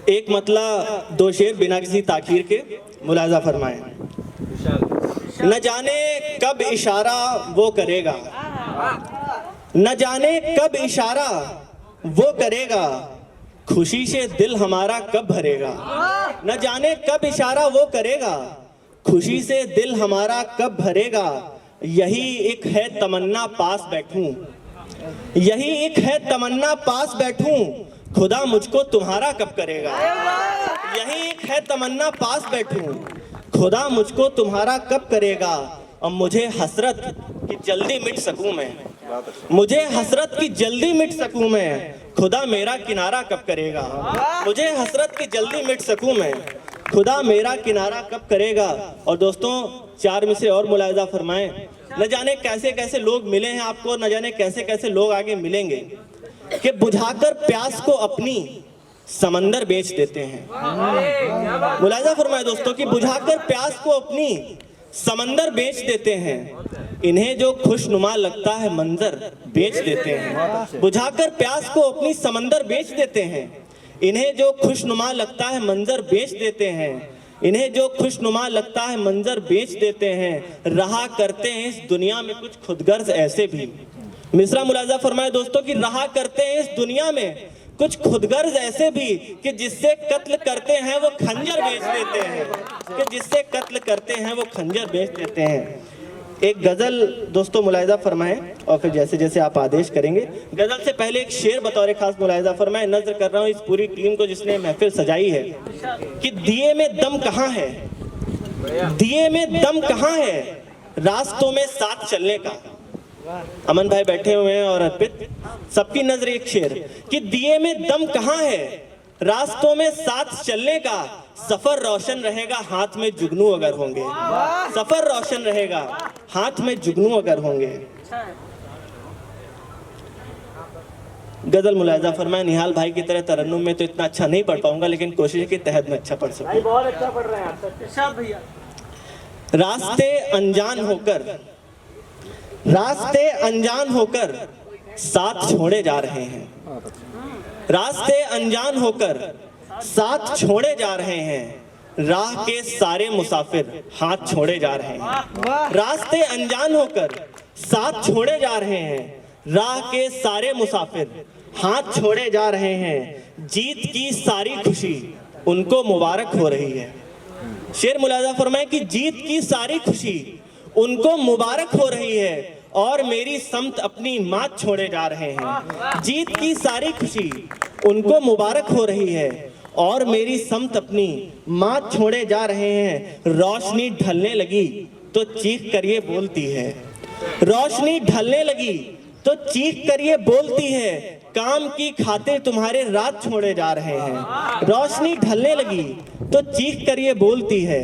एक मतला दो शेर बिना किसी ताखीर के मुलाजा फरमाएं। न जाने कब इशारा वो करेगा, न जाने कब इशारा वो करेगा, खुशी से दिल हमारा कब भरेगा। न जाने कब इशारा वो करेगा, खुशी से दिल हमारा कब भरेगा। यही एक है तमन्ना पास बैठूं, यही एक है तमन्ना पास बैठूं, खुदा मुझको तुम्हारा कब करेगा। यही एक है तमन्ना पास बैठूं, खुदा मुझको तुम्हारा कब करेगा। और मुझे हसरत कि जल्दी मिट सकूं मैं, मुझे हसरत की जल्दी मिट सकूं मैं, खुदा मेरा किनारा कब करेगा। मुझे हसरत की जल्दी मिट सकूं मैं, खुदा मेरा किनारा कब करेगा। और दोस्तों चार मिसरे और मुलाहिजा फरमाएं। न जाने कैसे कैसे लोग मिले हैं आपको, न जाने कैसे कैसे लोग आगे मिलेंगे कि बुझाकर प्यास को अपनी समंदर बेच देते हैं। मुलाहिजा फरमाएं दोस्तों कि बुझाकर प्यास को अपनी समंदर बेच देते हैं। इन्हें जो खुशनुमा लगता है मंजर बेच देते हैं। बुझाकर प्यास को अपनी समंदर बेच देते हैं। इन्हें जो खुशनुमा लगता है मंजर बेच देते हैं। इन्हें जो खुशनुमा लगता है मंजर बेच देते हैं। रहा करते हैं इस दुनिया में कुछ खुदगर्ज ऐसे भी। मिसरा मुलाजा फरमाए दोस्तों कि रहा करते हैं इस दुनिया में कुछ खुदगर्ज ऐसे भी कि जिससे कत्ल करते हैं वो खंजर बेच देते हैं, कि जिससे कत्ल करते हैं वो खंजर बेच देते हैं। एक गजल दोस्तों मुलाहिजा फरमाएं और फिर जैसे जैसे आप आदेश करेंगे। गजल से पहले एक शेर बतौर खास मुलाहिजा फरमाएं। नजर कर रहा हूँ इस पूरी टीम को जिसने महफिल सजाई है कि दिए में दम कहाँ है, दिए में दम कहाँ है, रास्तों में साथ चलने का। अमन भाई बैठे हुए हैं और अर्पित, सबकी नजर एक शेर कि दिए में दम कहाँ है, रास्तों में साथ चलने का। सफर रोशन रहेगा हाथ में जुगनू अगर होंगे, सफर रोशन रहेगा हाथ में जुगनू अगर होंगे। गजल मुलाहिजा फरमाए। निहाल भाई की तरह तरन्नुम में तो इतना अच्छा नहीं पढ़ पाऊंगा, लेकिन कोशिश के तहत में अच्छा पढ़ सकूं। बहुत अच्छा पढ़ रहे हैं भैया। रास्ते अनजान होकर, रास्ते अनजान होकर साथ छोड़े जा रहे हैं। रास्ते अनजान होकर साथ छोड़े जा रहे हैं। राह के सारे मुसाफिर हाथ छोड़े जा रहे हैं। रास्ते अनजान होकर साथ छोड़े जा रहे हैं। राह के सारे मुसाफिर हाथ छोड़े जा रहे हैं। जीत की सारी खुशी उनको मुबारक हो रही है। शेर मुलाहिजा फरमाए कि जीत की सारी खुशी उनको मुबारक हो रही है और मेरी समत अपनी मात छोड़े जा रहे हैं। जीत की सारी खुशी उनको मुबारक हो रही है और मेरी समत अपनी मात छोड़े जा रहे हैं। रोशनी ढलने लगी तो चीख कर ये बोलती है, रोशनी ढलने लगी तो चीख कर ये बोलती है, काम की खातिर तुम्हारे रात छोड़े जा रहे हैं। रोशनी ढलने लगी तो चीख कर ये बोलती है,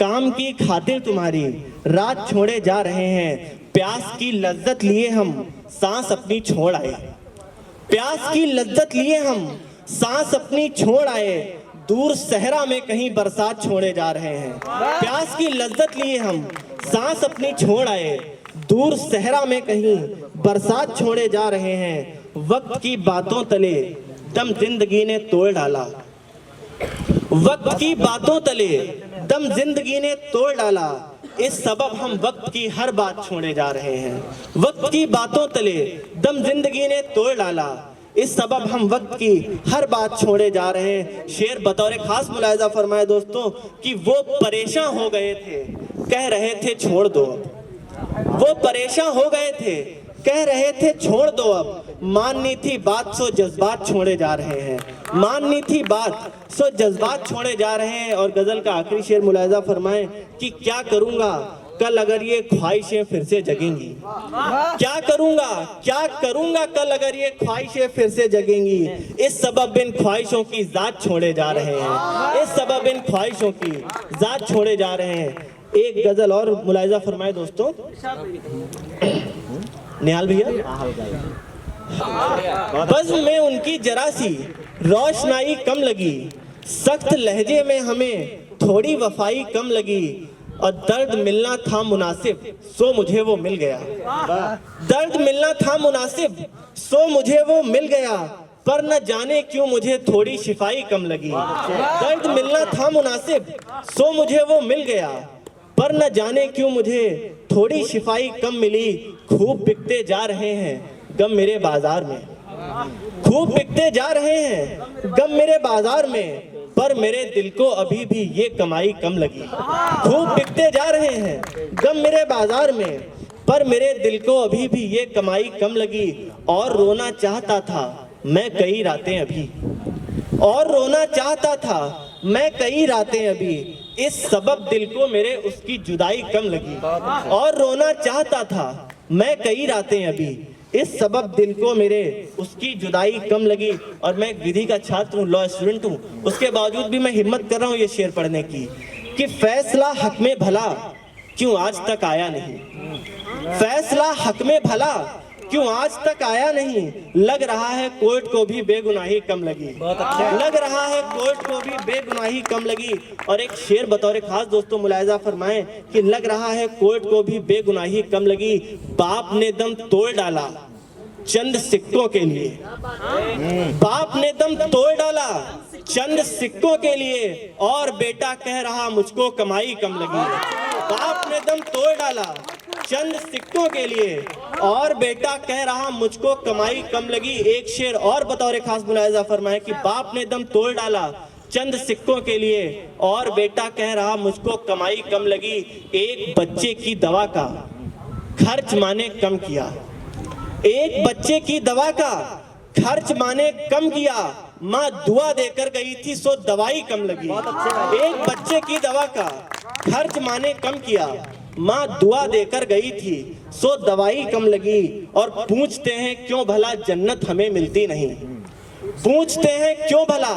काम की खातिर तुम्हारी रात छोड़े जा रहे हैं। प्यास की लज्जत लिए हम सांस अपनी छोड़ आए, प्यास की लज्जत लिए हम सांस अपनी छोड़ आए। दूर सहरा में कहीं बरसात छोड़े जा रहे हैं। प्यास की लज्जत लिए हम सांस अपनी छोड़ आए। दूर सहरा में कहीं बरसात छोड़े जा रहे हैं। वक्त की बातों तले दम जिंदगी ने तोड़ डाला, वक्त की बातों तले दम जिंदगी ने तोड़ डाला। इस सबब हम वक्त की हर बात छोड़े जा रहे हैं। वक्त की बातों तले दम जिंदगी ने तोड़ डाला, इस सबब हम वक्त की हर बात छोड़े जा रहे हैं। शेर बतौर खास मुलाहिजा फरमाए दोस्तों कि वो परेशान हो गए थे, कह रहे थे छोड़ दो अब। वो परेशान हो गए थे, कह रहे थे छोड़ दो अब। माननी थी बात सो जज्बात छोड़े जा रहे हैं। माननी थी बात सो जज्बात छोड़े जा रहे हैं। और गजल का आखिरी शेर मुलाहिजा फरमाएं कि क्या करूंगा कल अगर ये ख्वाहिशें फिर से जगेंगी। क्या करूंगा कल अगर ये ख्वाहिशें फिर से जगेंगी। इस सबब इन ख्वाहिशों की जात छोड़े जा रहे हैं। इस सबब इन ख्वाहिशों की जात छोड़े जा रहे हैं। एक गजल और मुलाहिजा फरमाए दोस्तों। निहाल भैया, बज़्म में उनकी जरा सी रोशनाई कम लगी, सख्त लहजे में हमें थोड़ी वफाई कम लगी। और दर्द मिलना था मुनासिब सो मुझे वो मिल गया। दर्द मिलना था मुनासिब सो मुझे वो मिल गया। पर न जाने क्यों मुझे थोड़ी शिफाई कम लगी। दर्द मिलना था मुनासिब सो मुझे वो मिल गया, पर न जाने क्यों मुझे थोड़ी शिफाई कम मिली। खूब बिकते जा रहे हैं गम मेरे बाजार में, खूब बिकते जा रहे हैं गम मेरे बाजार में, पर मेरे दिल को अभी भी ये कमाई कम लगी। खूब बिकते जा रहे हैं गम मेरे बाजार में, पर मेरे दिल को अभी भी ये कमाई कम लगी। और रोना चाहता था मैं कई रातें अभी, और रोना चाहता था मैं कई रातें अभी, इस सबब दिल को मेरे उसकी जुदाई कम लगी। और रोना चाहता था मैं कई रातें अभी, इस सबब दिल को मेरे उसकी जुदाई कम लगी। और मैं एक विधि का छात्र हूँ, लॉ स्टूडेंट हूँ, उसके बावजूद भी मैं हिम्मत कर रहा हूँ ये शेर पढ़ने की कि फैसला हक में भला क्यों आज तक आया नहीं, फैसला हक में भला क्यों आज तक आया नहीं। लग रहा है कोर्ट को भी बेगुनाही कम लगी, लग रहा है कोर्ट को भी बेगुनाही कम लगी। और एक शेर बतौर खास दोस्तों मुलायजा फरमाएं कि लग रहा है कोर्ट को भी बेगुनाही कम लगी। बाप ने दम तोड़ डाला चंद सिक्कों के लिए, बाप ने दम तोड़ डाला चंद सिक्कों के लिए, और बेटा कह रहा मुझको कमाई कम लगी। बाप ने दम तोड़ डाला चंद सिक्कों के लिए, और बेटा कह रहा मुझको कमाई कम लगी। एक शेर और बतौर खास मुलायजा फरमाए कि बाप ने दम तोड़ डाला चंद सिक्कों के लिए, और बेटा कह रहा मुझको कमाई कम लगी। एक बच्चे की दवा का खर्च माने कम किया, एक बच्चे की दवा का खर्च माने कम किया, माँ दुआ देकर गई थी सो दवाई कम लगी। एक बच्चे की दवा का खर्च माने कम किया, माँ दुआ देकर गई थी सो दवाई कम लगी। और पूछते हैं क्यों भला जन्नत हमें मिलती नहीं, पूछते हैं क्यों भला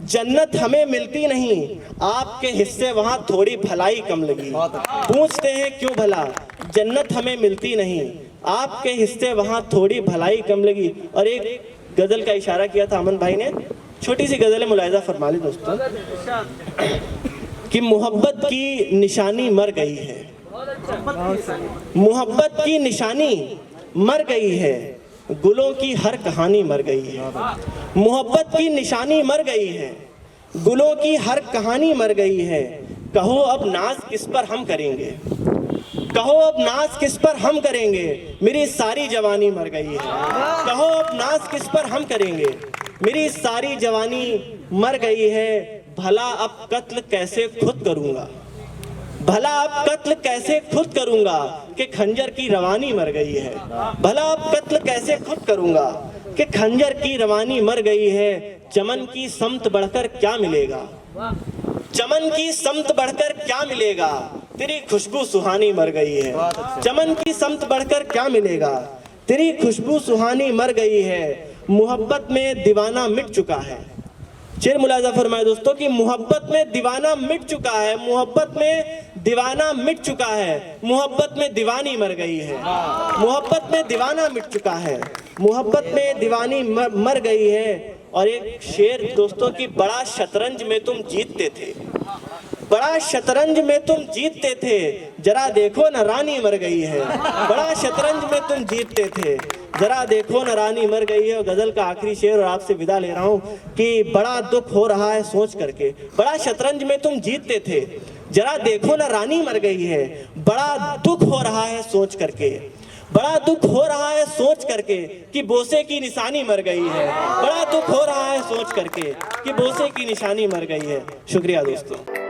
जन्नत हमें मिलती नहीं, आपके हिस्से वहां थोड़ी भलाई कम लगी। पूछते हैं क्यों भला जन्नत हमें मिलती नहीं, आपके हिस्से वहां थोड़ी भलाई कम लगी। और एक गजल का इशारा किया था अमन भाई ने, छोटी सी गजल है, मुलायजा फरमा ली दोस्तों कि मोहब्बत की निशानी मर गई है, मोहब्बत की निशानी मर गई है, गुलों की हर कहानी मर गई है। मोहब्बत की निशानी मर गई है, गुलों की हर कहानी मर गई है। कहो अब नाज किस पर हम करेंगे, कहो अब नाज किस पर हम करेंगे, मेरी सारी जवानी मर गई है। कहो अब नाज किस पर हम करेंगे, मेरी सारी जवानी मर गई है। भला अब कत्ल कैसे खुद करूंगा, भला अब कत्ल कैसे खुद करूंगा कि खंजर की रवानी मर गई है। भला अब कत्ल कैसे खुद करूंगा कि खंजर की रवानी मर गई है। चमन की समत बढ़कर क्या मिलेगा, चमन की समत बढ़कर क्या मिलेगा, तेरी खुशबू सुहानी मर गई है। चमन की समत बढ़कर क्या मिलेगा, तेरी खुशबू सुहानी मर गई है। मोहब्बत में दीवाना मिट चुका है, शेर मुलाजा फरमाए दोस्तों कि मोहब्बत में दीवाना मिट चुका है, मोहब्बत में दीवाना मिट चुका है, मोहब्बत में दीवानी मर गई है। मोहब्बत में दीवाना मिट चुका है, मोहब्बत में दीवानी मर गई है। और एक शेर दोस्तों की बड़ा शतरंज में तुम जीतते थे, बड़ा शतरंज में तुम जीतते थे, जरा देखो न रानी मर गई है। बड़ा शतरंज में तुम जीतते थे, जरा देखो न रानी मर गई है। और गजल का आखिरी शेर और आपसे विदा ले रहा हूँ कि बड़ा दुख हो रहा है सोच करके, बड़ा शतरंज में तुम जीतते थे, जरा देखो न रानी मर गई है। बड़ा दुख हो रहा है सोच करके, बड़ा दुख हो रहा है सोच करके कि बोसे की निशानी मर गई है। बड़ा दुख हो रहा है सोच करके कि बोसे की निशानी मर गई है। शुक्रिया दोस्तों।